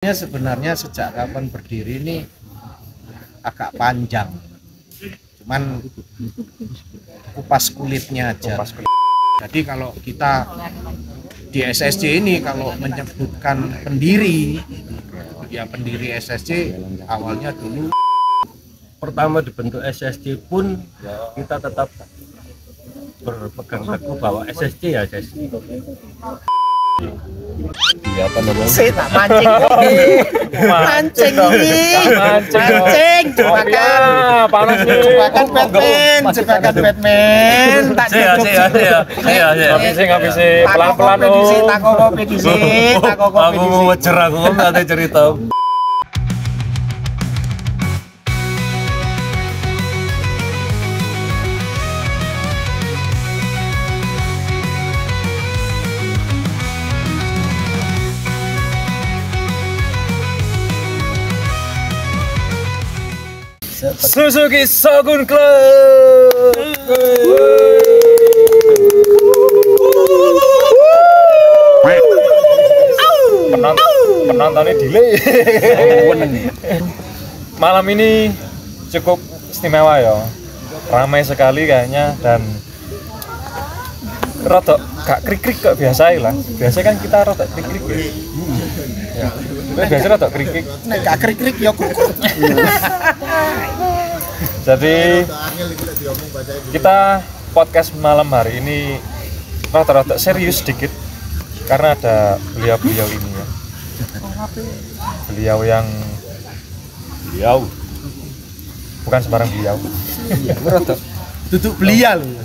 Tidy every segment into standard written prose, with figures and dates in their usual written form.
Sebenarnya sejak kapan berdiri ini agak panjang, cuman kupas kulitnya aja. Jadi kalau kita di SSC ini kalau menyebutkan pendiri, ya pendiri SSC awalnya dulu pertama dibentuk SSC pun kita tetap berpegang teguh bahwa SSC ya SSC. Ya apa namanya? saya tak mancing mancing jebakan jebakan Batman tak Habisnya pelan-pelan tak kopi di sini aku mau ngejer aku nggak ada cerita. Suzuki Shogun Club. Penontonnya delay. Malam ini cukup istimewa ya, ramai sekali kayaknya dan rodok gak krik-krik kok biasa lah. Biasanya kan kita rodok krik-krik ya. Biasanya rodok krik-krik. Nek gak krik-krik ya kukur. Jadi kita podcast malam hari ini rata-rata serius sedikit karena ada beliau-beliau ini ya. Beliau bukan sembarang beliau. Iya, duduk beliau loh,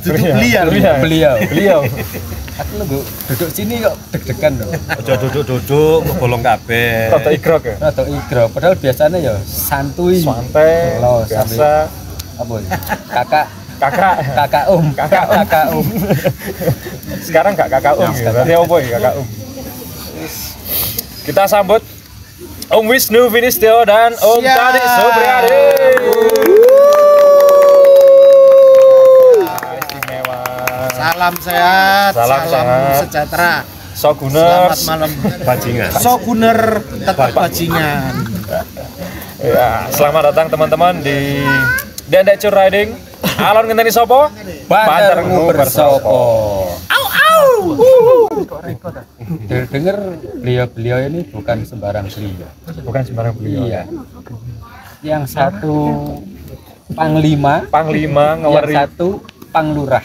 Beliau. Aku lu duduk sini kok deg-degan loh. Aja duduk ngebolong kabeh. Rada igrok ya? Rada igrok, padahal biasanya ya santuy. Santai, biasa. Apa ya? Kakak Um. Sekarang gak kakak Um ya, berarti apa ya kakak Um? Kita sambut Om Wisnu Vinistio dan Om Tadi Supriyadi. Istimewa. Salam sehat, salam sejahtera. Shoguners, selamat malam bajingan. Shoguner tetap bajingan. Ya, selamat datang teman-teman di Dendek Cur Riding. Alon ngenteni sapa? Bantermu bersopo. Dengar beliau ini bukan sembarang beliau. Bukan sembarang beliau. Iya. Yang satu panglima ngeweri. Yang satu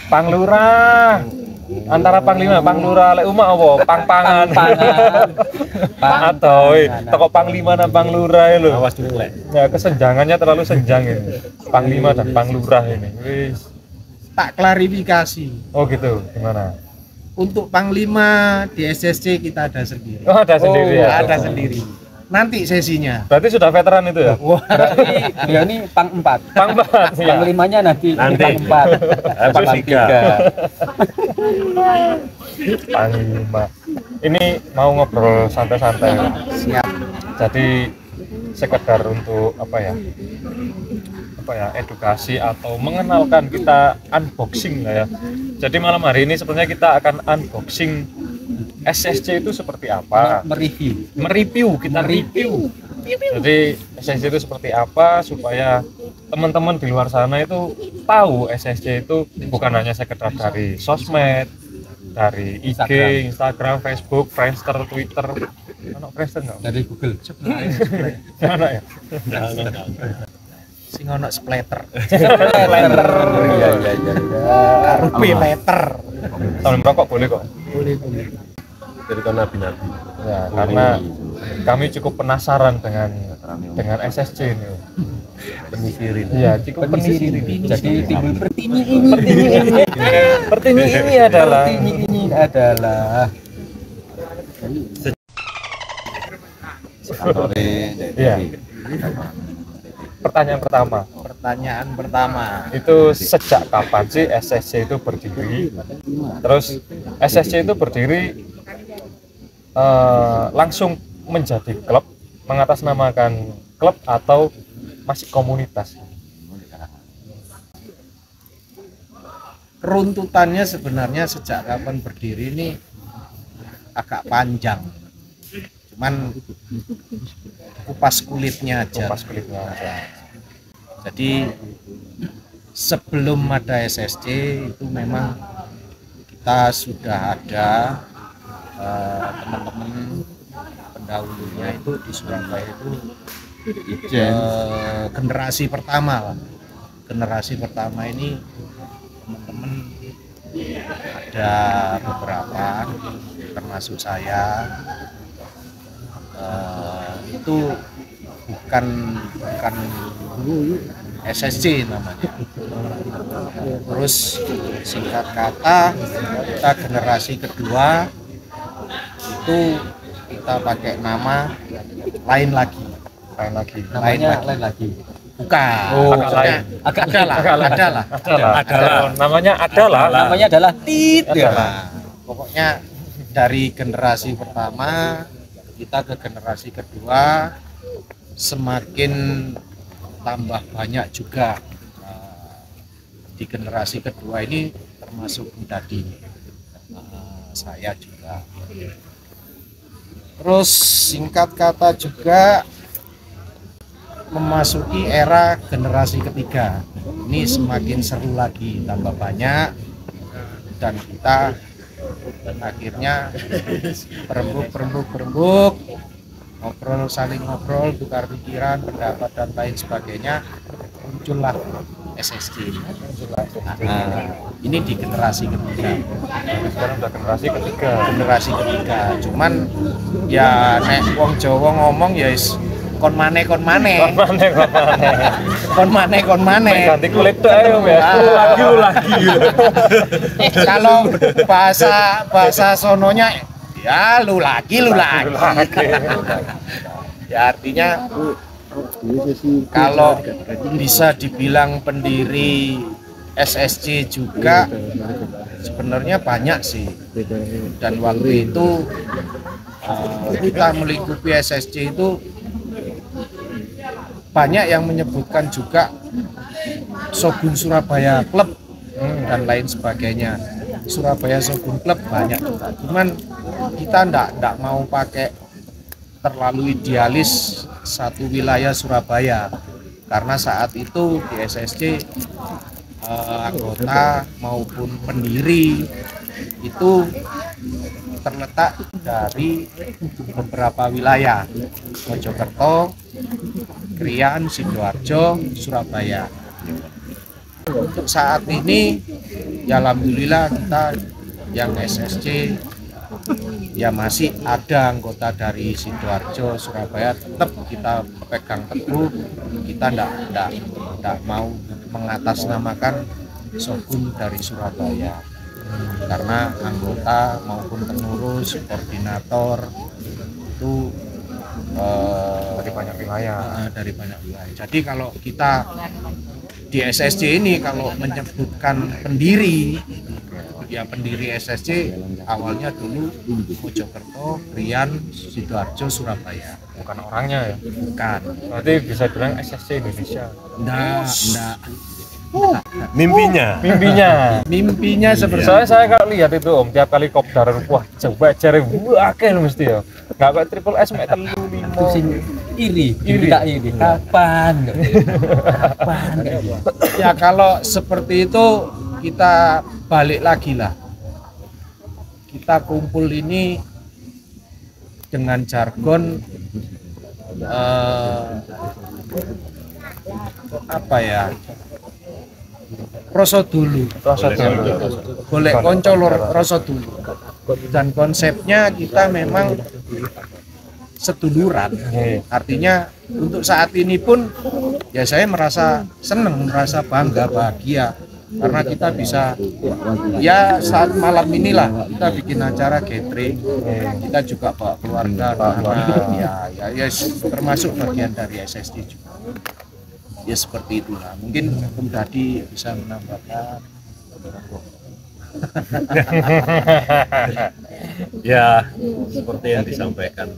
panglurah. Antara panglima, panglurah lek umak apa? Pang-pangan. Atau toko panglima dan panglurah lho. Awas dulu lek. Ya kesenjangannya terlalu senjang ini. Panglima dan panglurah ini. Wis. Tak klarifikasi. Oh gitu. Gimana? Untuk panglima di SSC kita ada sendiri. Oh, ada sendiri ya. Ada sendiri. Nanti sesinya. Berarti sudah veteran itu ya? Wah, berarti dia ini pang 4. Pang 4 ya. Panglimanya nanti. Pang 4. Pang 3. Panglima. Ini mau ngobrol santai-santai. Siap. Jadi sekedar untuk apa ya, edukasi atau mengenalkan, kita unboxing lah ya. Jadi malam hari ini sebenarnya kita akan unboxing SSC itu seperti apa, mereview. Jadi SSC itu seperti apa supaya teman-teman di luar sana itu tahu SSC itu bukan hanya sekedar dari sosmed, dari IG, Instagram, Facebook, Friendster, Twitter. Anak Friendster enggak? Dari Google. Anak ya? Sing ono splatter. Iya. Rupi letter. Tahun merokok boleh kok. Boleh. Dari tahun nabi-nabi. Ya, karena kami cukup penasaran dengan SSC ini. Penyisirin. Iya, cukup penyisirin. Jadi timbul pertinyi ini adalah Iya. Pertanyaan pertama. Itu sejak kapan sih SSC itu berdiri? Terus SSC itu berdiri langsung menjadi klub, mengatasnamakan klub atau masih komunitas? Runtutannya sebenarnya sejak kapan berdiri ini agak panjang. cuman kupas kulitnya aja. Kupas kulitnya aja. Jadi sebelum ada SSC itu memang kita sudah ada teman-teman pendahulunya itu di Surabaya itu generasi pertama lah. Generasi pertama ini teman-teman ada beberapa termasuk saya itu bukan SSC namanya. Terus singkat kata kita generasi kedua itu kita pakai nama lain lagi. Lain lagi. Bukan. Oh, Maksudnya agak adalah. Namanya adalah Pokoknya dari generasi pertama kita ke generasi kedua semakin tambah banyak juga. Di generasi kedua ini termasuk Dadi, saya juga. Terus singkat kata juga memasuki era generasi ketiga. Ini semakin seru lagi, tambah banyak, dan kita akhirnya berembuk, ngobrol, saling ngobrol, tukar pikiran, pendapat dan lain sebagainya, muncullah SSC. Ini di generasi ketiga. sekarang udah generasi ketiga. Cuman ya nek wong Jawa ngomong ya kon maneh Ganti kulit tuh ayo ya. Lagi. Kalau bahasa sononya ya lu lagi. Ya artinya kalau bisa dibilang pendiri SSC juga sebenarnya banyak sih. Dan waktu itu kita melingkupi SSC itu banyak yang menyebutkan juga Shogun Surabaya Club dan lain sebagainya. Surabaya Shogun Club banyak juga. Cuman kita ndak mau pakai terlalu idealis satu wilayah Surabaya, karena saat itu di SSC anggota maupun pendiri itu terletak dari beberapa wilayah, Mojokerto, Krian, Sidoarjo, Surabaya. Untuk saat ini ya alhamdulillah kita yang SSC ya masih ada anggota dari Sidoarjo, Surabaya, tetap kita pegang teguh. Kita ndak mau mengatasnamakan Shogun dari Surabaya, karena anggota maupun pengurus, koordinator itu Dari banyak wilayah. Jadi kalau kita di SSC ini kalau menyebutkan pendiri, ya pendiri SSC awalnya dulu Mojokerto, Krian, Sidoarjo, Surabaya. Bukan orangnya ya. Bukan. Berarti bisa bilang SSC Indonesia. Enggak. Mimpinya seperti Saya kalau lihat itu Om, tiap kali kopdar wah coba cari akeh mesti ya. Enggak kayak triple S mek 3 Itu sing iri. Kapan? Ya kalau seperti itu kita balik lagi lah. Kita kumpul ini dengan jargon apa ya? Rasa dulu. Golek konco rasa dulu. Dan konsepnya kita memang seduluran. Artinya untuk saat ini pun ya saya merasa senang, merasa bangga, bahagia karena kita bisa ya saat malam inilah kita bikin acara gathering, kita juga bawa keluarga, ya termasuk bagian dari SSD juga. Ya seperti itulah. Mungkin Om Dadi bisa menambahkan. Ya seperti yang disampaikan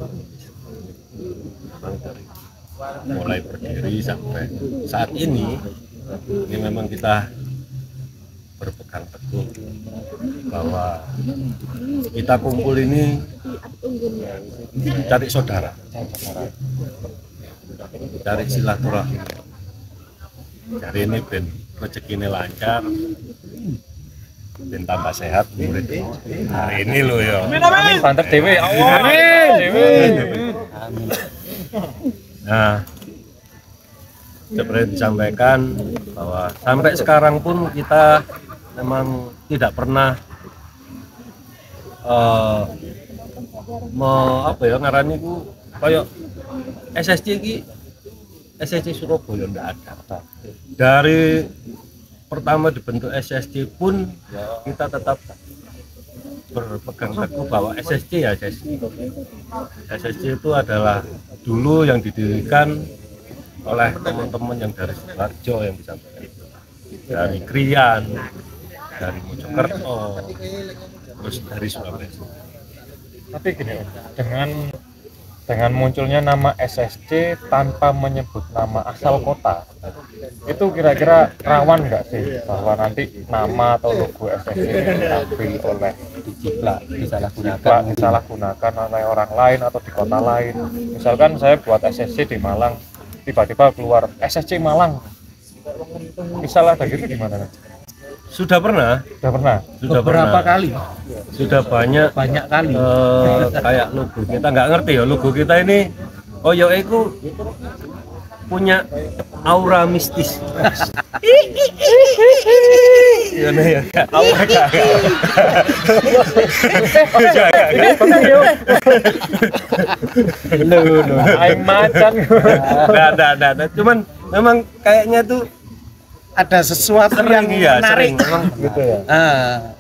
memang dari mulai berdiri sampai saat ini memang kita berpegang teguh bahwa kita kumpul ini cari saudara, cari silaturahmi. Cari ini ben rezeki ini lancar, ben tambah sehat murid. Hari ini loh ya. Amin banter dewe. Amin. Dewe. Nah, seperti disampaikan bahwa sampai sekarang pun kita memang tidak pernah ngarani ku kayak SSC Surabaya ndak ada. Dari pertama dibentuk SSC pun kita tetap berpegang teguh bahwa SSC ya SSC. SSC itu adalah dulu yang didirikan oleh teman-teman yang dari Sidoarjo yang disampaikan, dari Krian, dari Mojokerto, terus dari Surabaya. Tapi gini, dengan munculnya nama SSC tanpa menyebut nama asal kota, itu kira-kira rawan nggak sih bahwa nanti nama atau logo SSC diambil oleh disalahgunakan oleh orang lain atau di kota lain? Misalkan saya buat SSC di Malang, tiba-tiba keluar SSC Malang, misalnya ada gitu gimana? Sudah pernah Beberapa kali, sudah banyak kali. Kayak logo kita nggak ngerti ya, logo kita ini itu punya aura mistis. Gimana ya? Aura Aing macan. Nggak. Cuman memang kayaknya tuh Ada sesuatu yang sering, menarik. memang Gitu ya.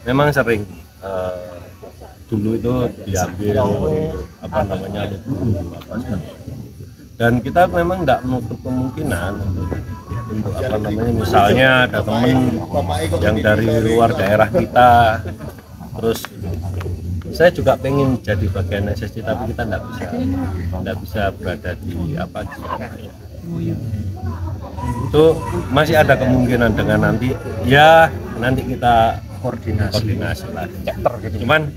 memang sering. Dulu itu diambil logo dan kita memang tidak menutup kemungkinan untuk misalnya ada teman yang dari luar daerah kita, terus saya juga pengen jadi bagian SSC tapi kita tidak bisa berada di Surabaya. Itu masih ada kemungkinan dengan nanti kita koordinasi lah, chapter gitu. Cuman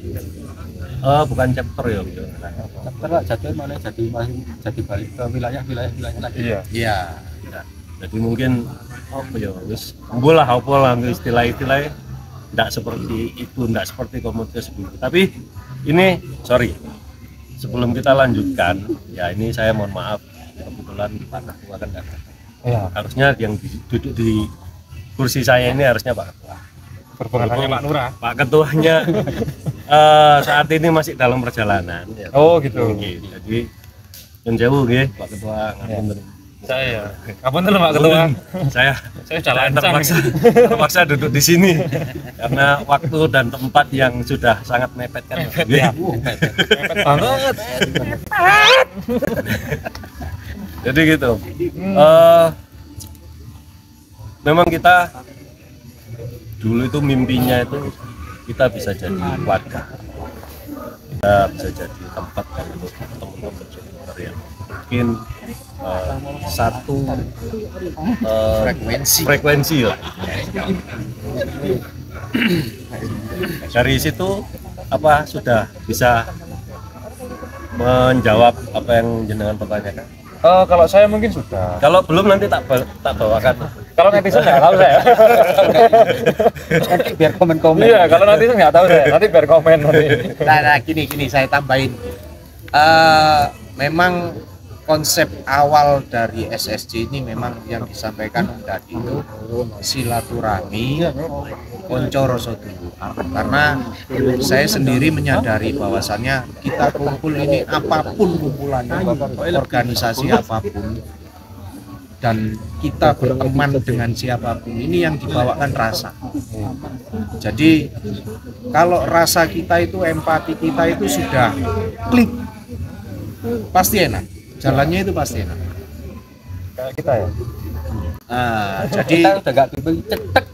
bukan chapter ya, Chapter lah jatuh mana jadi balik ke wilayah lagi. Iya. Jadi mungkin boleh istilah tidak seperti itu, tidak seperti komunitas sebelumnya. Tapi ini sebelum kita lanjutkan ya, ini saya mohon maaf, kebetulan Pak Ketua kan datang. Iya. Harusnya yang duduk di kursi saya ini harusnya Pak Ketua. Berpengaruhnya Pak Nurah. Pak Ketuanya saat ini masih dalam perjalanan. Oh gitu. Jadi yang jauh Pak Ketua ngapunten. Saya. Kapan dulu Pak Ketua? Saya jalan terpaksa duduk di sini karena waktu dan tempat yang sudah sangat mepet kan. Mepet banget. Jadi gitu. Memang kita dulu itu mimpinya itu kita bisa jadi wadah, kita bisa jadi tempat untuk teman-teman supporter yang mungkin satu frekuensi lah. Dari situ sudah bisa menjawab apa yang jenengan pertanyakan? Kalau saya mungkin sudah. Kalau belum nanti tak bawakan. Kalau netizen nggak tahu saya. Nanti biar komen-komen. Iya, kalau netizen nggak tahu saya. Nanti biar komen nanti. Nah, gini saya tambahin. Memang konsep awal dari SSC ini memang yang disampaikan tadi itu silaturahmi konco rasa dulu. Karena saya sendiri menyadari bahwasannya kita kumpul ini apapun kumpulannya, organisasi apapun, dan kita berteman dengan siapapun, ini yang dibawakan rasa. Jadi kalau rasa kita itu, empati kita itu sudah klik, pasti enak. Jalannya itu pasti enak. Kayak kita ya. Jadi Kita udah gak bimbing cetek.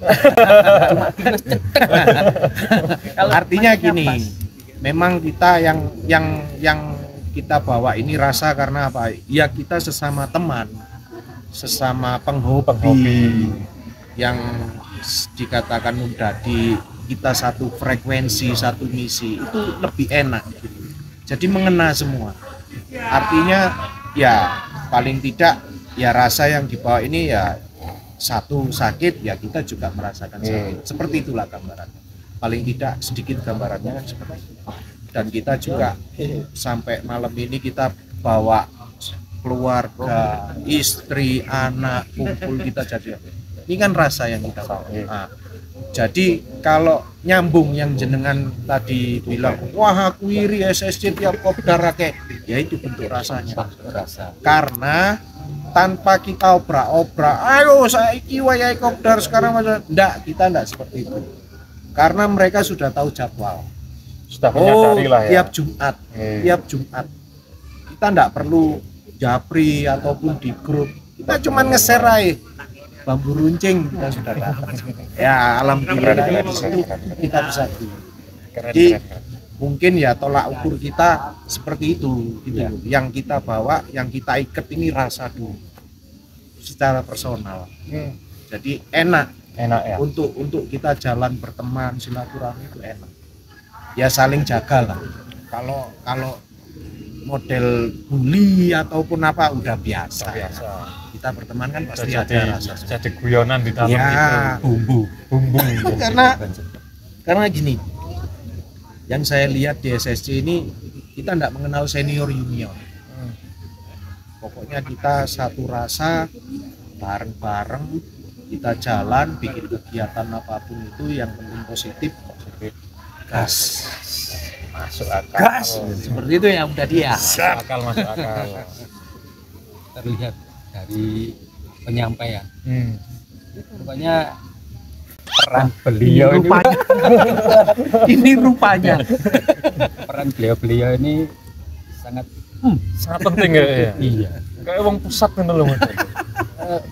artinya gini, memang kita yang kita bawa ini rasa karena apa? Ya kita sesama teman, sesama penghobi yang dikatakan mudah di kita satu frekuensi, satu misi itu lebih enak gitu. Jadi mengena semua. Artinya ya paling tidak ya rasa yang dibawa ini ya satu sakit ya kita juga merasakan sakit. Seperti itulah gambarannya. Paling tidak sedikit gambarannya kan seperti itu. Dan kita juga sampai malam ini kita bawa keluarga, istri, anak, kumpul kita jadi. Ini kan rasa yang kita bawa. Nah, jadi kalau nyambung yang jenengan tadi bilang, wah aku iri SSC tiap kopdar kayak, ya itu bentuk rasanya. Karena tanpa kita obrak-obrak, ayo saiki wayahe kopdar sekarang aja. Enggak, kita enggak seperti itu. Karena mereka sudah tahu jadwal. Sudah menyadari lah ya. Tiap Jumat. Kita enggak perlu japri ataupun di grup. Kita cuma nge-share aja. Bambu runcing kita sudah datang. Ya alhamdulillah kita bisa itu. Jadi mungkin ya tolak ukur kita seperti itu gitu. Yang kita bawa, yang kita ikat ini rasa dulu secara personal. Jadi enak ya. Untuk kita jalan berteman silaturahmi itu enak. Ya saling jaga lah. Kalau model bully ataupun apa udah biasa. Kita berteman kan pasti ada rasa. Jadi guyonan di dalam ya, itu. Bumbu. karena gini. Yang saya lihat di SSC ini kita tidak mengenal senior junior. Pokoknya kita satu rasa bareng-bareng kita jalan bikin kegiatan apapun itu yang penting positif. Gas. Masuk akal. Gas. Seperti itu yang udah dia. Masuk akal. Terlihat dari penyampaian. Rupanya peran beliau ini rupanya peran beliau ini sangat penting ya. Iya. Kayak wong pusat ngono lho.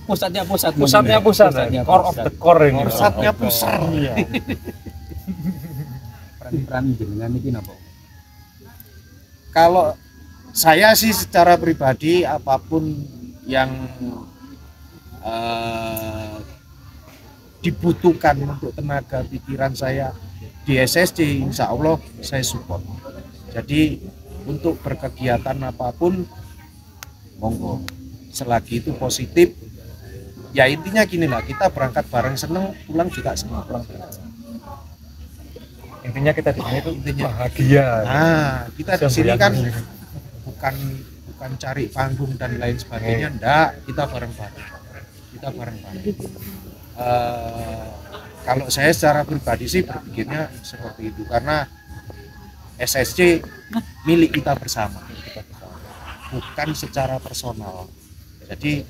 Pusatnya core of the core ini. Pusatnya pusat. Iya. Peran jenengan iki napa? Kalau saya sih secara pribadi apapun yang dibutuhkan untuk tenaga pikiran saya di SSC, insya Allah saya support. Jadi untuk berkegiatan apapun monggo, selagi itu positif. Ya intinya gini lah, kita berangkat bareng seneng, pulang juga seneng. Intinya kita di sini tuh bahagia. Nah, kita di sini kan bukan cari panggung dan lain sebagainya, enggak, kita bareng-bareng. Kalau saya secara pribadi sih berpikirnya seperti itu, karena SSC milik kita bersama, bukan secara personal. Jadi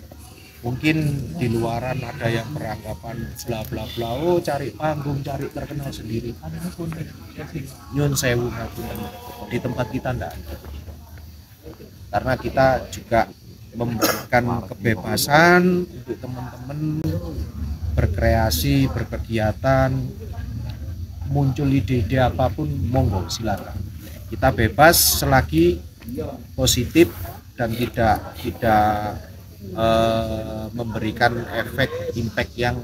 mungkin di luaran ada yang beranggapan bla bla bla, oh cari panggung, cari terkenal sendiri. Nyun sewu di tempat kita enggak ada. Karena kita juga memberikan kebebasan untuk teman-teman berkreasi, berkegiatan, muncul ide-ide apapun, monggo silakan. Kita bebas selagi positif dan tidak memberikan efek impact yang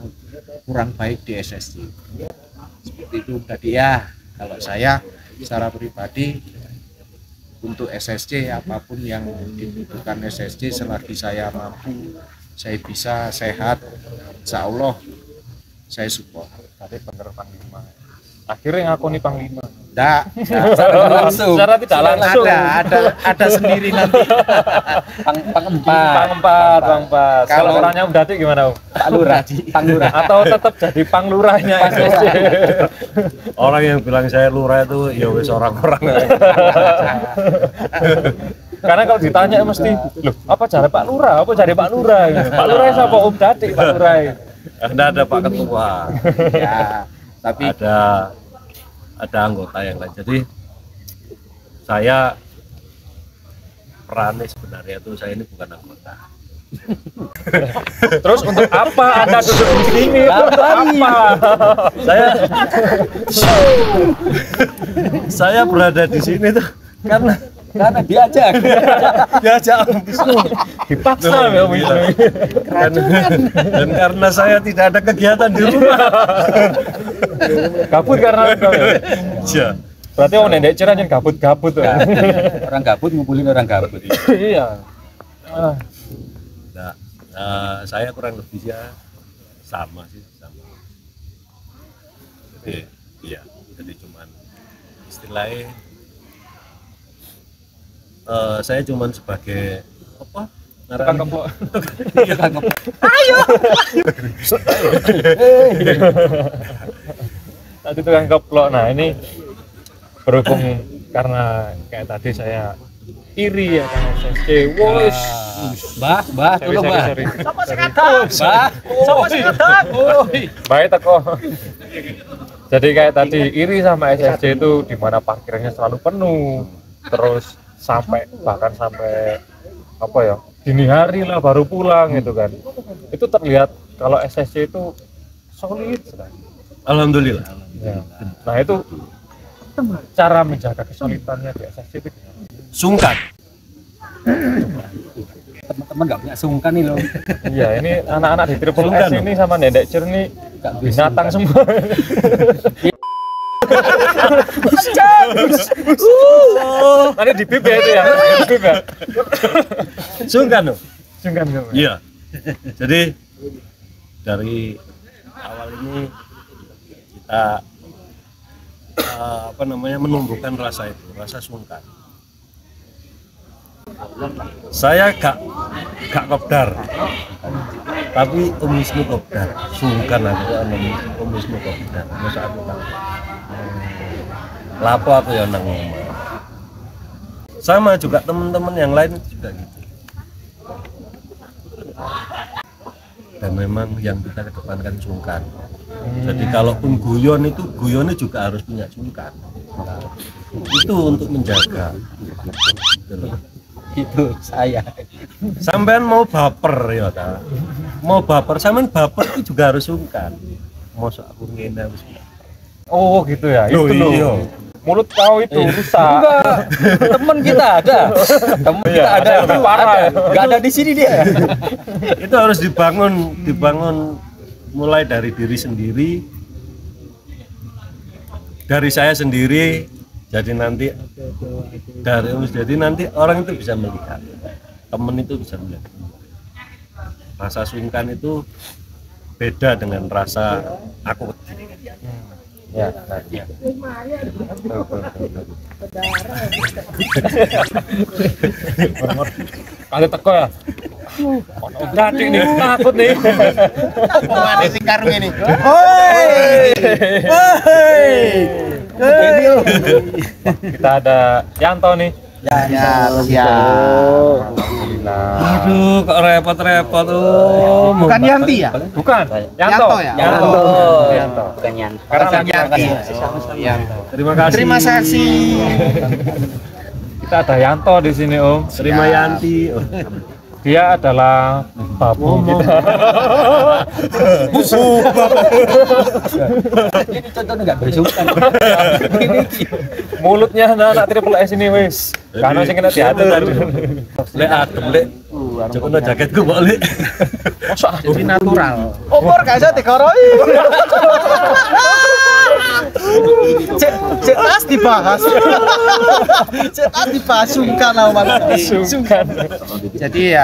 kurang baik di SSC. Seperti itu tadi ya. Kalau saya secara pribadi untuk SSC apapun yang dibutuhkan SSC selagi saya mampu, saya bisa sehat, insya Allah saya support. Tadi bener Panglima. Akhirnya ngakoni Panglima. Enggak, secara tidak langsung. Ada sendiri nanti. Pangempat. Kalau orangnya Om Dati gimana Om? Pak Lurah. Atau tetap jadi panglurahnya SSC? Orang yang bilang saya lurah itu ya wis orang-orang. Karena kalau ditanya mesti, loh apa cari Pak Lurah? Apa cari Pak Lurah? Pak Lurah siapa? Om Dati Pak Lurah. Anda ada Pak Ketua. Ya, tapi ada anggota yang lain. Jadi saya perannya sebenarnya itu saya ini bukan anggota. Terus untuk apa Anda duduk di sini? Untuk apa? Saya berada di sini tuh Karena diajak. Diajak Dipaksa ya Om Wisnu. dan karena saya tidak ada kegiatan di rumah. Gabut karena itu ya. Ya. Berarti Om Nendek Cer anjen gabut-gabut tuh. Orang gabut ngumpulin orang gabut. Iya. Ah, Nah, saya kurang lebih ya sama sih, sama. Jadi iya, jadi cuman istilahnya saya cuman sebagai apa? tukang keplok. Tadi tukang keplok. Nah, ini berhubung karena kayak tadi saya iri ya kan SSC. Wos. Mbah, tolong Mbah. Sama sekatan. Mbah, Sama sekatan. Baik teko. Jadi kayak tadi iri sama SSC itu di mana parkirnya selalu penuh. Terus bahkan sampai apa ya? Dini hari lah baru pulang gitu kan. Itu terlihat kalau SSC itu solid sekali. Alhamdulillah. Ya. Nah, itu cara menjaga kesulitannya di SSC itu gimana? Sungkan. teman-teman nggak punya sungkan nih loh. Iya, ini anak-anak di Triple Sungkan S ini sama Nendek Cer ini binatang semua. Tadi di bib ya itu ya, di bib ya. Sungkan loh. Sungkan tuh. Iya. Jadi dari awal ini kita menumbuhkan rasa itu, rasa sungkan. Saya gak kopdar, tapi Om Wisnu kopdar. Sungkan aku Om Wisnu kopdar. Masa aku tak lapo aku ya nang omah. Sama juga teman-teman yang lain juga gitu. Dan memang yang kita kedepankan sungkan. Jadi kalaupun guyon itu guyonnya juga harus punya sungkan. Itu untuk menjaga. Itu saya. Sampean mau baper ya ta. Mau baper, sampean baper itu juga harus sungkan. Mosok aku ngene wis. Oh gitu ya, Loh, itu loh. iya. Mulut kau itu rusak. Enggak, teman kita ada. Teman kita ada. Lebih parah ya. Enggak ada di sini dia. Itu harus dibangun mulai dari diri sendiri, dari saya sendiri. Jadi nanti orang itu bisa melihat, temen itu bisa melihat. Rasa sungkan itu beda dengan rasa aku. Ya, nah, ya. Kali teko ya. Berarti nih takut nih. Mana sing karung ini? Kita ada Yanto nih. Ya, siap. Aduh, kok repot-repot tuh. Bukan Yanti ya? Bukan, Yanto. Yanto ya? Yanto. Oh. Yanto. Bukan Yanto. Karena lagi Yanti. Yanto. Terima kasih. Terima kasih. Kita ada Yanto di sini, Om. Terima Yanti. Oh. Dia adalah babu kita. Ini contohnya nggak bersungkan. Mulutnya anak Triple S ini wis. Karena sing kena diatur. Lek adem lek. Coba jaketku mbok lek. Mosok Jadi natural. Umur gak bisa dikoroi. Cek tas dibahas. Cek tas dibahas sungkan awal. sungkan. Jadi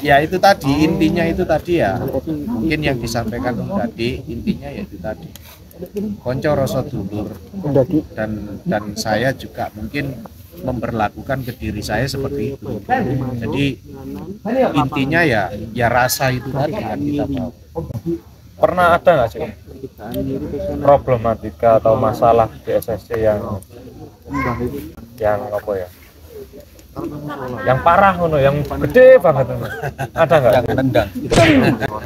ya itu tadi, intinya itu tadi ya. Mungkin yang disampaikan Om Dadi, intinya ya itu tadi. Konco rasa dulur. Dan saya juga mungkin memperlakukan ke diri saya seperti itu. Jadi intinya ya rasa itu tadi yang kita bawa. Pernah ada nggak sih problematika atau masalah di SSC yang apa ya? Yang parah ngono, yang gede banget ngono. Ada nggak? Yang nendang.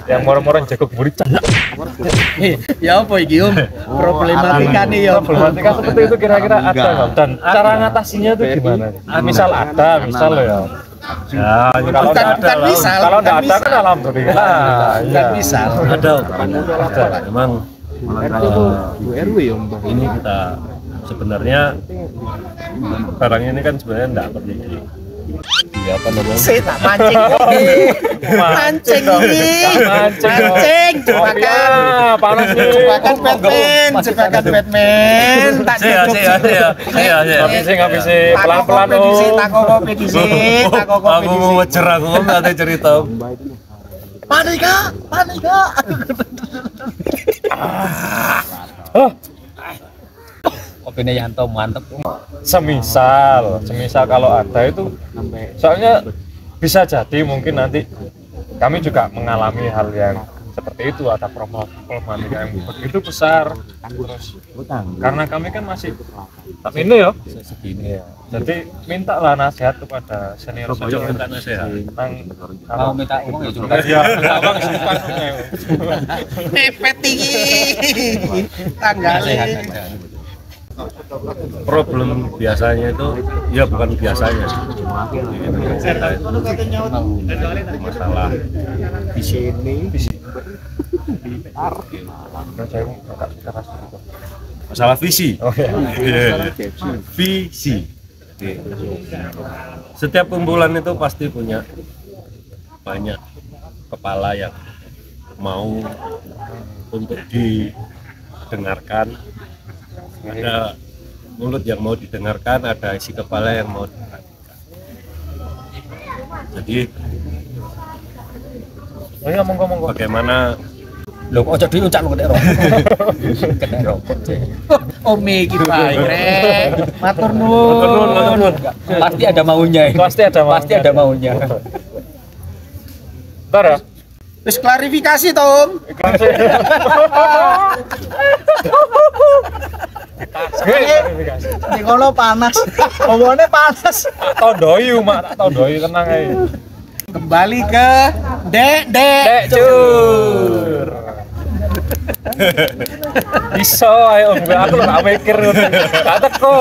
Yang moro-moro jago burican. Ya apa iki Om? Problematika nih ya. Problematika seperti itu kira-kira ada nggak? Dan cara ngatasinya itu gimana? Misal lo ya. Ya, Kalau Bukan nggak ada, misal, kalau nggak bukan ada kan misal. alhamdulillah. Bukan Iya. misal. ada. Memang RW ya Om. ini kita sebenarnya barang ini kan sebenarnya enggak perlu di apa namanya? Saya tak mancing. Mancing ini. Mancing. Jebakan. Panas nih. Jebakan Batman. Jebakan Batman. Tak Ngapisi pelan-pelan Tak kopi di sini. Tak kopi Aku mau ngecer aku nggak ada cerita. Panika. Kopinya Yanto mantep. Semisal kalau ada itu, soalnya bisa jadi mungkin nanti kami juga mengalami hal yang seperti itu, ada problematika yang begitu besar. Terus karena kami kan masih tak ini ya segini ya, jadi mintalah nasihat kepada senior Minta nasihat. Kalau minta uang ya cuma ya abang simpan Mepet tinggi. Tanggalin. Problem biasanya itu ya bukan biasanya sih. Masalah Di sini. masalah visi. oh ya Visi. Setiap kumpulan itu pasti punya banyak kepala yang mau untuk didengarkan, ada mulut yang mau didengarkan, ada isi kepala yang mau diperhatikan. Jadi oh ya monggo bagaimana lho ojo diuncak lu kena rokok. Kena rokok. Omi iki bae, Rek. Matur nuwun. Pasti ada maunya ini. Pasti ada maunya. Ntar ya Wis klarifikasi, Tom. Di kono panas. Omone panas. tak tondoi mak, tak tondoi tenang aja. Kembali ke Dek Cur. Iso ayo aku lho gak mikir ngono. Gak teko.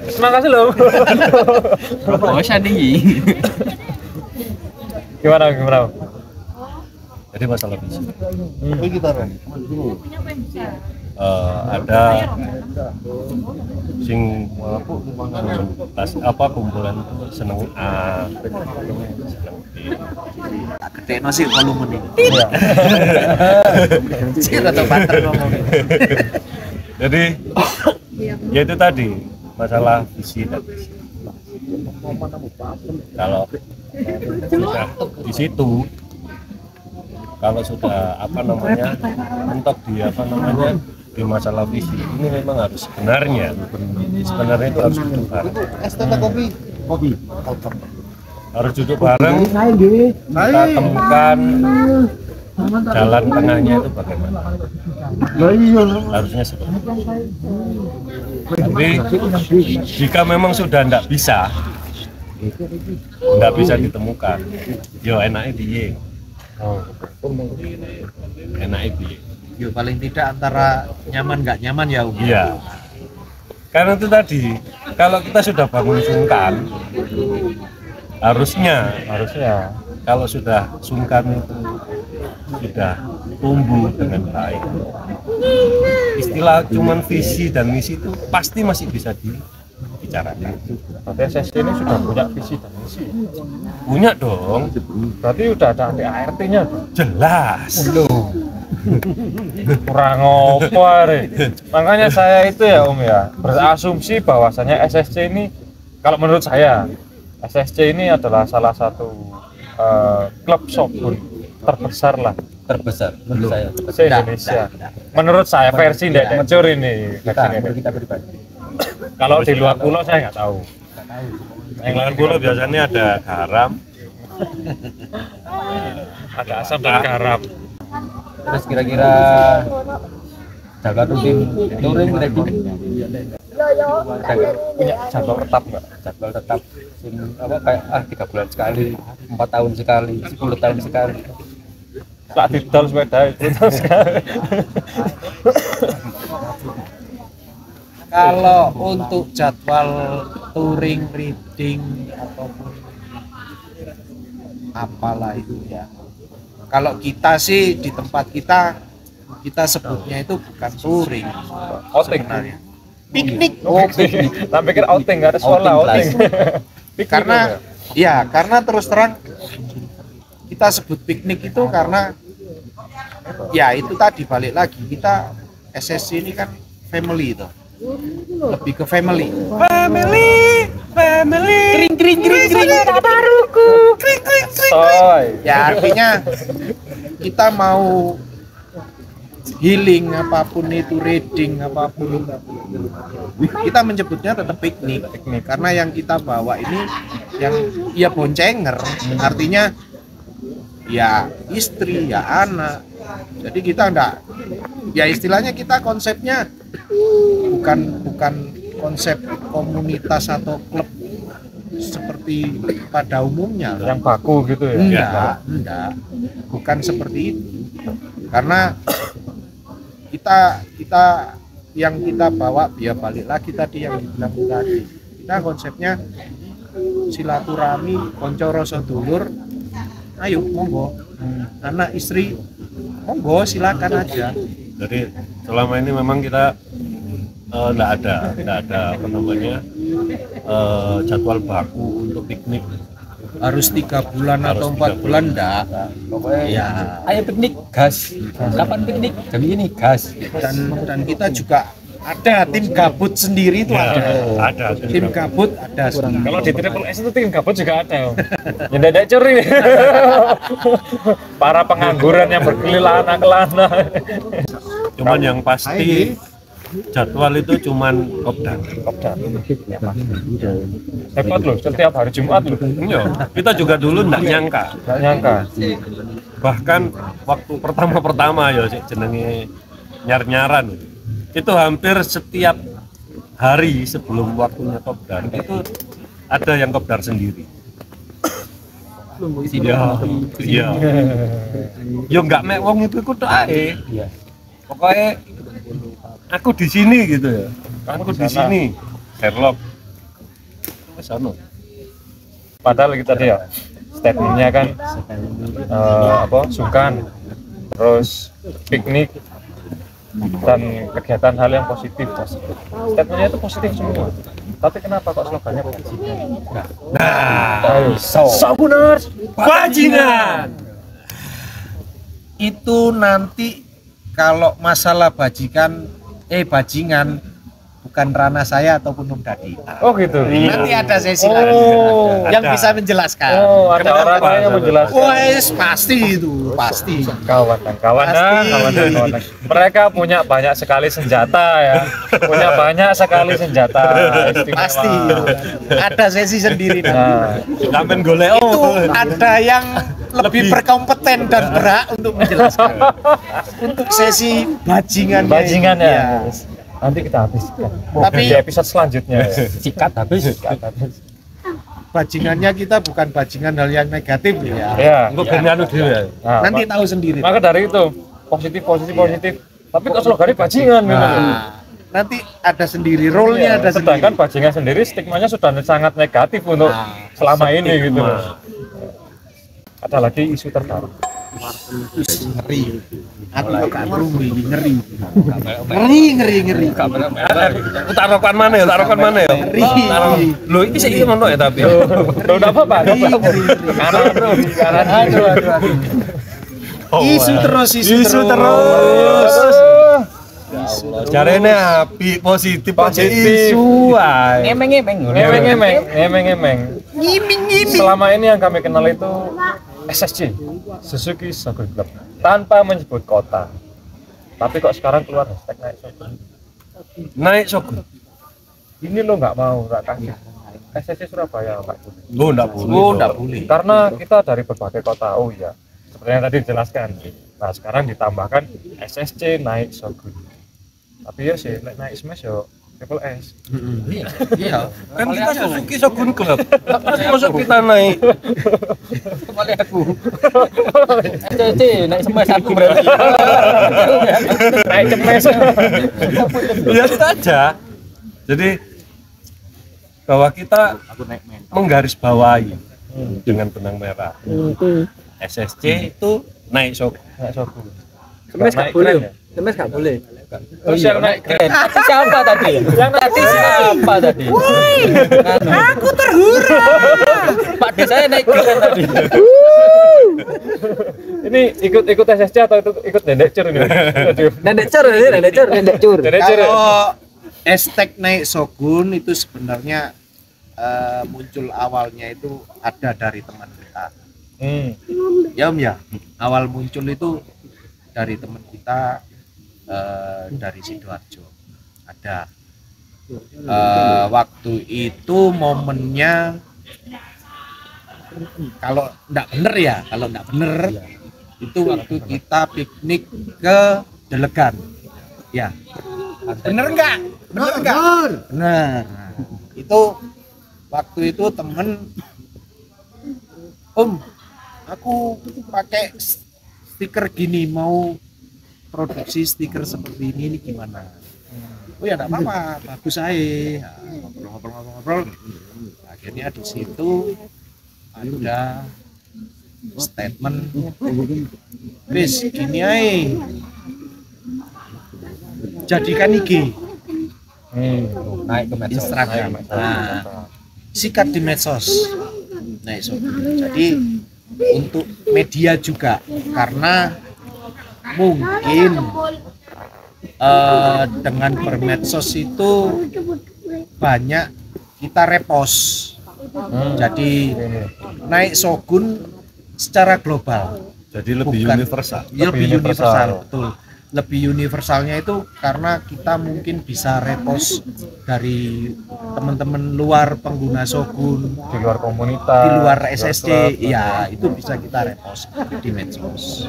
Terima kasih lho. Promosi tinggi. Gimana? jadi masalah visi. Kita, Ren. Ada sing kumpulan seneng A, seneng B. Tak gedekno sih volumene. Iya. Sih rada banter ngomongin. Jadi ya itu tadi masalah visi dan misi. Kalau sudah di situ, kalau sudah mentok di di masalah visi ini memang harus sebenarnya itu harus duduk bareng. Kopi. Harus duduk bareng, kita temukan jalan tengahnya itu bagaimana. Harusnya seperti itu. Tapi jika memang sudah tidak bisa ditemukan, yo enaknya piye. Enaknya piye. Yo paling tidak antara nyaman nggak nyaman ya, Om. Iya. Karena itu tadi, kalau kita sudah bangun sungkan, harusnya kalau sudah sungkan itu sudah tumbuh dengan baik. Istilah cuman visi dan misi itu pasti masih bisa dibicarakan. Berarti SSC ini sudah punya visi dan misi. Punya dong, Berarti udah ada ART-nya dong. jelas. Kurang apa re? Makanya saya itu ya Om ya berasumsi bahwasanya SSC ini, kalau menurut saya SSC ini adalah salah satu klub sobun terbesar menurut saya. se-Indonesia. Menurut saya versi Dek Cur ini. Kita pribadi. Kalau di luar pulau saya nggak tahu. Yang lain pulau biasanya ada garam, Ada asam dan garam. Terus kira-kira jaga rutin touring berarti Punya jadwal tetap nggak? jadwal tetap kayak 3 bulan sekali, 4 tahun sekali, 10 tahun sekali. Tak didol sepeda itu sekali. Kalau untuk jadwal touring, reading ataupun apalah itu ya. Kalau kita sih di tempat kita sebutnya itu bukan touring Outing. sebenarnya. piknik. Tak pikir outing, nggak ada sekolah outing. Piknik Karena karena terus terang kita sebut piknik itu karena ya itu tadi balik lagi kita SSC ini kan family itu. Lebih ke family. Soy. Ya artinya kita mau healing apapun itu, reading apapun, kita menyebutnya tetap piknik. Karena yang kita bawa ini yang ya boncenger, artinya ya istri, ya anak. Jadi kita enggak, ya istilahnya kita konsepnya bukan konsep komunitas atau klub seperti pada umumnya Yang baku gitu ya. enggak, bukan seperti itu. Karena kita yang kita bawa biar balik lagi tadi yang dibilang tadi, kita konsepnya silaturahmi, konco rasa dulur, ayo monggo, anak istri monggo silakan aja. Jadi selama ini memang kita nggak ada apa namanya jadwal baku untuk piknik. Harus 3 bulan atau 4 bulan enggak. Pokoknya Ya, ayo piknik gas. Kapan piknik? Jam ini gas. dan kita juga ada tim gabut sendiri itu ada. Tim gabut ada sendiri. Kalau di Triple S itu tim gabut juga ada. Yang dadak curi. Para pengangguran yang berkelana-kelana. Cuman yang pasti jadwal itu cuman kopdar. Hebat loh, setiap hari Jumat loh. Iya, kita juga dulu nggak nyangka. Nggak nyangka. Bahkan waktu pertama ya sih jenenge nyar-nyaran. Itu hampir setiap hari sebelum waktunya kopdar itu ada yang kopdar sendiri. Iya. Yo nggak mek wong itu ikut ae. Pokoknya aku di sini gitu ya. Aku di sini. Sherlock. Wes ono. Padahal kita tadi ya statementnya kan sungkan, terus piknik dan kegiatan hal yang positif. Statementnya itu positif semua. Tapi kenapa kok slogannya bajingan? Nah, Sabuners bajingan. Itu nanti kalau masalah bajingan bukan ranah saya ataupun Om Dadi. Oh gitu. Nanti ada sesi lagi yang bisa menjelaskan. Oh, ada orang lain yang menjelaskan. Wes pasti itu, pasti. Kawan. Mereka punya banyak sekali senjata ya. Punya banyak sekali senjata. Istimewa. Pasti. Ada sesi sendiri nanti. Nah, Kamen golek Itu ada yang lebih berkompeten dan berhak untuk menjelaskan. Untuk sesi bajingan. bajingan ya. Nanti kita habiskan. Tapi- di episode selanjutnya. Sikat habis. Bajingannya kita bukan bajingan hal yang negatif ya. Ya. Engko ben anu dhewe ya. Nah, Nanti tahu sendiri. maka dari itu positif. Tapi kok slogannya bajingan gitu. Nah, nanti ada sendiri, role-nya ada sendiri. Sedangkan bajingan sendiri stigmanya sudah sangat negatif untuk selama ini gitu. Ada lagi isu terbaru. Ngeri. Aku kok gak ngerumi, ngeri. Ngeri. Tarokan mana ya? Ngeri. Lho iki sik ngono ya tapi. Loh, enggak apa-apa. Kanan. Aduh. Isu terus. Jarene apik positif Positif. isu ae. Emeng-emeng. Emeng. Selama ini yang kami kenal itu SSC, Suzuki Shogun Club, tanpa menyebut kota. Tapi kok sekarang keluar hashtag naik Shogun. Naik Shogun. Ini lo nggak kasih. SSC Surabaya nggak boleh. Lo ndak boleh. boleh. Karena kita dari berbagai kota. Oh iya, seperti yang tadi dijelaskan. Nah sekarang ditambahkan SSC naik Shogun. Tapi ya sih naik Smash yo Triple S. Iya. Kan kita Suzuki Shogun Club. Masuk kita naik. Kembali aku. Naik semes aku berarti. Naik cemes. Ya itu aja. Jadi bahwa kita menggarisbawahi dengan benang merah. SSC itu naik Shogun. Naik Shogun. Semes gak Naik boleh. keren ya? Semes gak boleh. Terus yang naik grade Tadi siapa tadi? yang tadi Siapa tadi? Aku terhura. Pak Desanya naik grade tadi. ini ikut SSC atau ikut Dendek Cur ini? Dendek cur. Dendek Cur. Kalau hashtag naik Shogun itu sebenarnya muncul awalnya itu ada dari teman kita. Ya Om ya, awal muncul itu dari teman kita dari Sidoarjo. Ada waktu itu momennya kalau enggak bener itu waktu kita piknik ke Delegan. Ya. Bener enggak? Bener. Nah, itu waktu itu temen Om, aku pakai stiker gini, mau produksi stiker seperti ini gimana? Oh ya enggak apa-apa, bagus aja. Ngobrol. Akhirnya di situ ada statement, Chris gini aja, jadikan IG, Naik ke medsos. Instagram, sikat di medsos. Nah, jadi untuk media juga, karena mungkin dengan bermedsos itu banyak kita repost. Jadi naik Shogun secara global. Jadi lebih Bukan. universal. Lebih universal, betul. Lebih universalnya itu karena kita mungkin bisa repost dari teman-teman luar pengguna Shogun, Di luar komunitas, di luar SSC, ya itu bisa kita repost di medsos.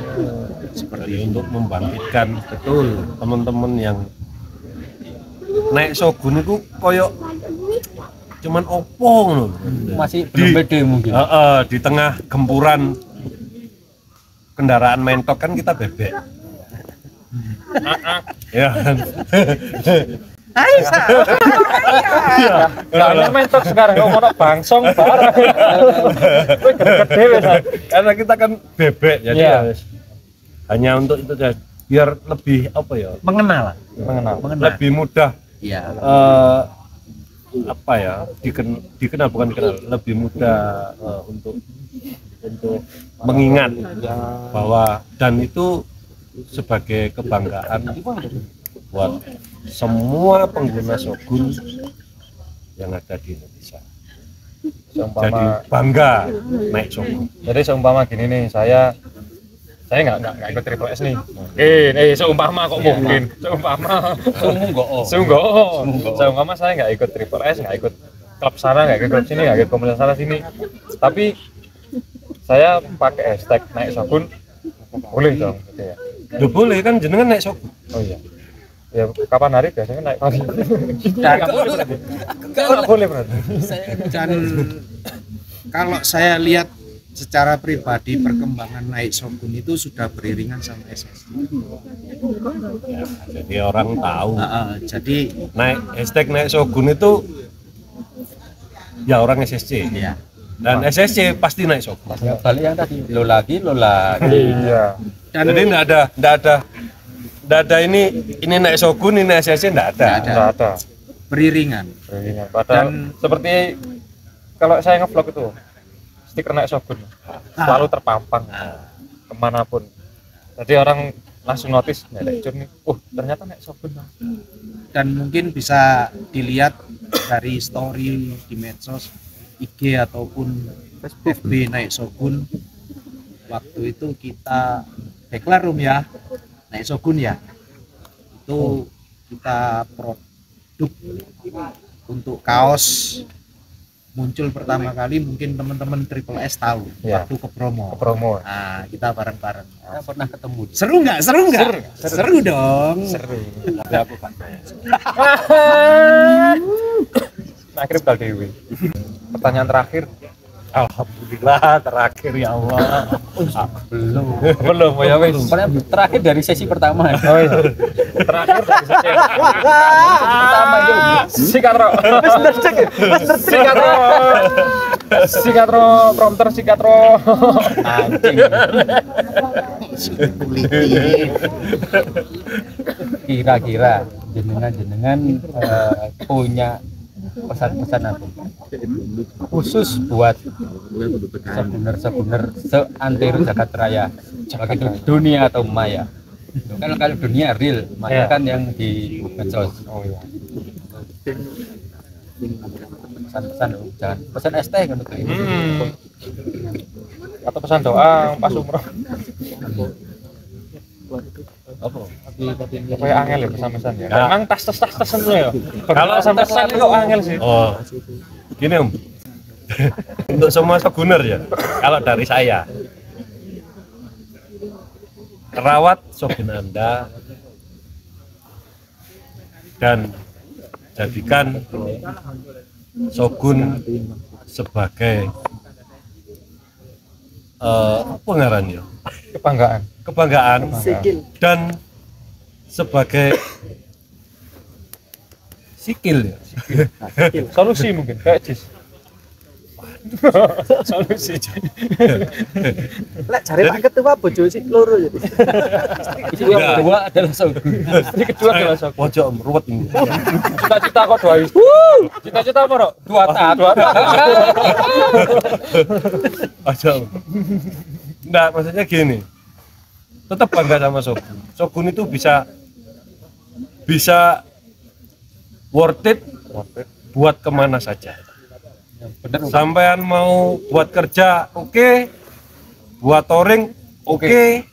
Seperti Jadi itu. untuk membangkitkan Betul. teman-teman yang naik Shogun itu koyok cuman opo ngono. Masih belum pede mungkin. Di tengah gempuran kendaraan mentok kan kita bebek. Ya kan? Nah, mentok sekarang ngomong bangsong barang. Kowe gede wis. Karena kita kan bebek jadi Iya. ya, hanya untuk itu saja, biar lebih apa ya, Mengenal. Mengenal. lebih mudah Iya. apa ya, dikenal bukan dikenal, lebih mudah untuk mengingat bahwa, dan itu sebagai kebanggaan buat semua pengguna Shogun yang ada di Indonesia. Jadi Seumpama bangga naik Shogun. Jadi seumpama gini nih, saya nggak ikut Triple S nih. Seumpama kok mungkin. Seumpama saya nggak ikut Triple S, nggak ikut klub sana, nggak ikut klub sini, nggak ikut komunitas sana sini. Tapi saya pakai hashtag naik Shogun, boleh dong, gitu ya. Udah boleh kan jenengan naik Shogun. Oh iya. Ya kapan hari biasanya naik pagi. Dan Nggak boleh berarti. dan kalau saya lihat secara pribadi perkembangan naik Shogun itu sudah beriringan sama SSC. Jadi orang tahu Jadi naik hashtag naik Shogun itu ya orang SSC. ya, Dan SSC pasti naik Shogun. Ya, balik yang tadi lo lagi. Iya. dan Jadi enggak ada ini naik Shogun, ini SSC, enggak ada. Nggak ada. beriringan. Padahal Dan- seperti kalau saya nge-vlog itu stiker naik Shogun selalu terpampang kemanapun. Jadi orang langsung notice naik Cur nih. Ternyata naik Shogun. Dan mungkin bisa dilihat dari story di medsos, IG ataupun FB naik Shogun. Waktu itu kita deklar ya, naik Shogun ya. Itu kita produk untuk kaos muncul pertama kali, mungkin teman-teman Triple S tahu Ya. waktu ke Bromo. Promo. Nah, kita bareng-bareng. Kita pernah ketemu. Seru nggak? Seru dong. Sering. Ada aku kan. Nah, akhirnya bakal Dewi. Pertanyaan terakhir. Alhamdulillah terakhir ya Allah. Belum ya wis. Pernah terakhir dari sesi pertama. Oh iya. Terakhir dari sesi Pertama itu. sikat ro. Sikat ro, prompter sikat ro. Anjing. kira-kira jenengan punya pesan-pesan apa khusus buat sebenar seantero jagat raya baik itu dunia atau maya. Kan kalau dunia real, maya kan yang di medsos. Oh iya. Pesan-pesan jangan pesan ST kan itu. Atau pesan doa pas umroh. Apa? Kayak angel ya pesan-pesan ya. Memang tas semua ya. Kalau pesan-pesan kok angel sih. Oh, gini Om. Untuk semua Shoguner ya, kalau dari saya, rawat Shogun Anda dan jadikan Shogun sebagai penggarannya kebanggaan dan sebagai sikil ya. Solusi mungkin kayak Jis. Solusi. Lek jare Pak Ketua bojo sik loro jadi. Istri yang kedua adalah Shogun. Istri kedua adalah Shogun. Pojok ruwet ini. Cita-cita kok doa istri. Cita-cita apa, Rok? Dua taat. Pojok. Enggak, maksudnya gini. Tetap bangga sama Shogun. Shogun itu bisa worth it buat kemana saja. Sampean mau buat kerja oke, buat touring oke,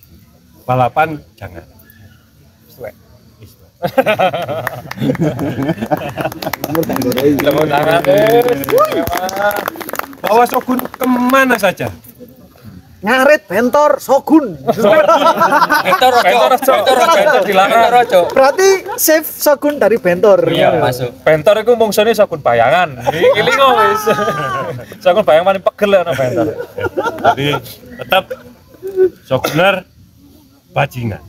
balapan jangan. Bawa Shogun kemana saja. Ngarit bentor Shogun. Bentor dilarang. Berarti save Shogun dari bentor. Iya, masuk. Bentor iku mungsune Shogun bayangan. Iki lingo wis. Shogun bayangan paling pegel ana bentor. Jadi tetap Shoguner bajingan.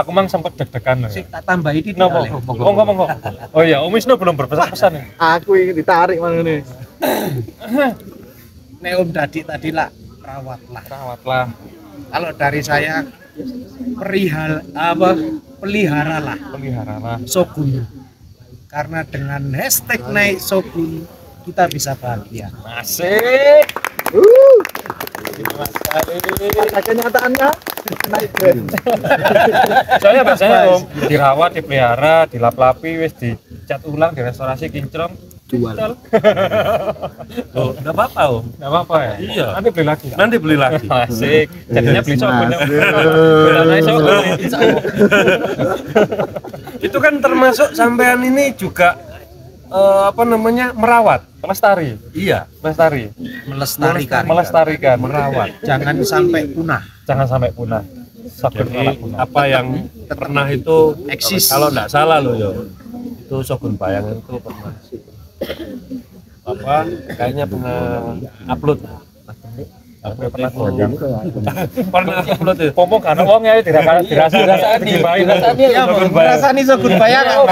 Aku mang sempat deg-degan. Sik tak tambahi titik. Napa? Monggo. Oh iya, Om Wisnu belum berpesan-pesan nih. Aku ini ditarik mana nih. Nek Om Dadi tadi lah rawatlah. Kalau dari saya peliharalah Shogun. Karena dengan hashtag naik Shogun kita bisa bahagia. Asik. Ada kenyataannya naik brand. Soalnya biasanya Om dirawat, dipelihara, dilap-lapi, wis dicat ulang, direstorasi kinclong. Jual. Oh, enggak apa-apa, Om. Enggak apa-apa ya? Iya. Nanti beli lagi. Asik. Jadinya beli Shogun. Itu kan termasuk sampean ini juga merawat, Melestari. iya, Melestarikan. merawat. Jangan sampai punah. Shogun Jadi apa yang pernah itu Eksis. kalau enggak salah loh yo, itu Shogun Bayangan itu pernah kayaknya pernah upload itu Pompong kan wong ya dirasani. Ya, merasani Shogun Bayangan.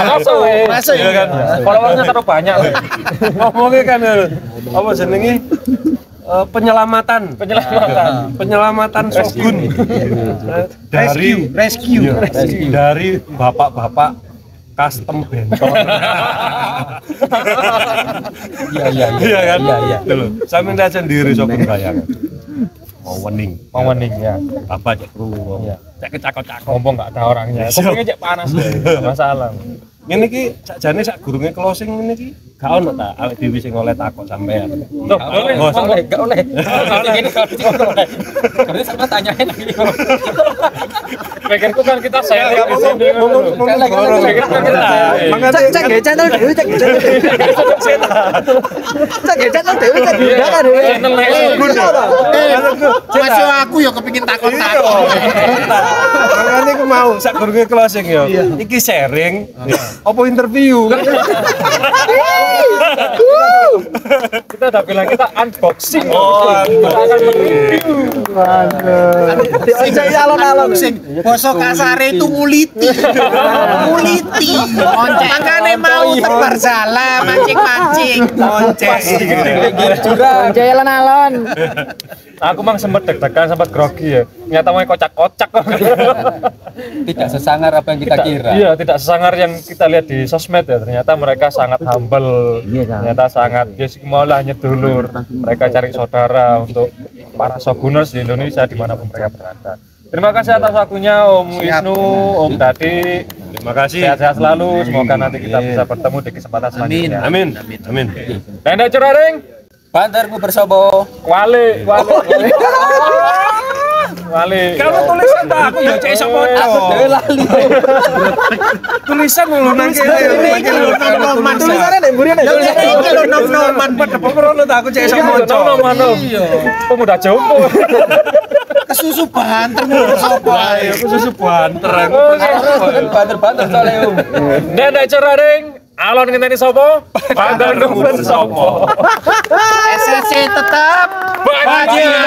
Masuk ya kan. Followernya terlalu banyak. ngomongnya kan apa jenenge penyelamatan Shogun Rescue. dari bapak-bapak custom bentor. Iya kan? Iya. Itu loh. Saya minta sendiri Shogun Bayangan. Mau wening Ya. apa aja kru. Iya. Cek kecakot-cakot. Ngomong enggak ada orangnya. Ngomongnya cek panas. Enggak masalah. Ngene iki sakjane sak gurunge closing ngene iki gak ono ta awake dhewe sing oleh takok sampean. Loh, Enggak oleh. Gini kalau oleh. Karena sama tanyain lagi. Pikirku kan kita sharing di sini. Cek ya channel dewe, cek ya channel dewe, cek undangan dewe. Masih aku ya kepingin takon-takon. Makane aku mau sak gurunge closing yo. Iki sharing apa interview? Kita udah bilang kita unboxing. Kita akan mereview. Diojek alon-alon. Basa kasare itu nguliti. Nguliti. Makane mau tebar salah, mancing-mancing. Monceng. Diojek alon-alon. Aku mang sempet deg-degan, sempat grogi ya. Nyata mau kocak-kocak. Tidak sesangar apa yang kita kira. Iya, tidak sesangar yang kita lihat di sosmed ya. Ternyata mereka sangat humble. Ternyata sangat mau lah nyedulur. Mereka cari saudara untuk para shoguners di Indonesia dimanapun mereka berada. Terima kasih atas waktunya Om Wisnu, Om Dadi. Terima kasih. Sehat-sehat selalu. Semoga nanti kita bisa bertemu di kesempatan selanjutnya. Amin. Amin. Tenda Curaring. Bandarmu bersobo. Wale. Kamu tulisan tak? Aku ya cek iso maca. Aku dhewe lali. Tulisan lho nang kene. Nom-noman. Tulisannya nek mburi nek. Iki lho nom-noman pada Pokoknya tak aku cek iso maca. Iya. Pemuda jompo. kesusu banter sapa ae. Susu banter. Banter-banter soalnya Om. Nek Curaring, alon ngenteni sapa? Bandarmu sapa? SSC tetap Bahagia.